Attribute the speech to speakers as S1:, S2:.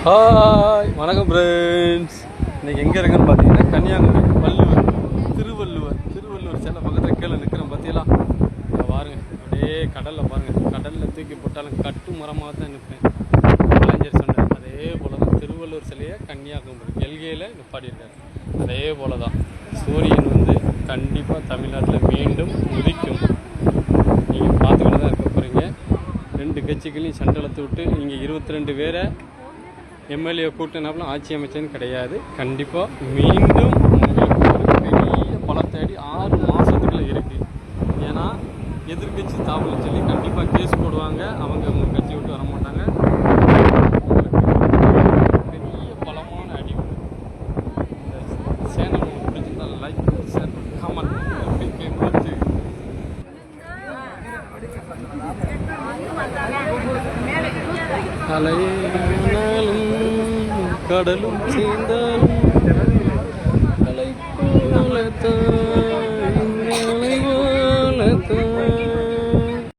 S1: Hi வணக்கம் friends. இன்றைக்கி எங்கே இருக்குன்னு பார்த்தீங்கன்னா கன்னியாகுமரி திருவள்ளுவர் சிலை பக்கத்தில் கீழே நிற்கிறோம். பார்த்தீங்களா பாருங்கள், அப்படியே கடலில் பாருங்கள், கடலில் தூக்கி போட்டாலும் கட்டு மரமாக தான் நிற்பேன். கலைஞர் சொன்னார் அதே போல் தான் திருவள்ளுவர் சிலையை கன்னியாகுமரி எல்கையில் நிப்பாட்டியிருக்காரு. அதே போல் தான் சூரியன் கண்டிப்பாக தமிழ்நாட்டில் மீண்டும் உதிக்கும். நீங்கள் பார்த்துக்கிட்டு தான் இருக்க போகிறீங்க. ரெண்டு கட்சிகளையும் சண்டலத்தை விட்டு நீங்கள் 22 பேரை எம்எல்ஏ கூட்டினாப்புல ஆட்சி அமைச்சன்னு கிடையாது. கண்டிப்பாக மீண்டும் உங்களுக்கு ஒரு பெரிய பலத்தேடி 6 மாதத்துக்குள்ளே இருக்குது. ஏன்னா எதிர்கட்சி தாவல்னு சொல்லி கண்டிப்பாக கேஸ் போடுவாங்க. அவங்க உங்கள் கட்சி விட்டு வர மாட்டாங்க. பெரிய பலமான அடி. இந்த சேனல் உங்களுக்கு பிடிச்சிருந்தால் லைக், ஷேர், கமெண்ட் கொடுத்து அலையினாலும் கடலும் சேர்ந்தாலும்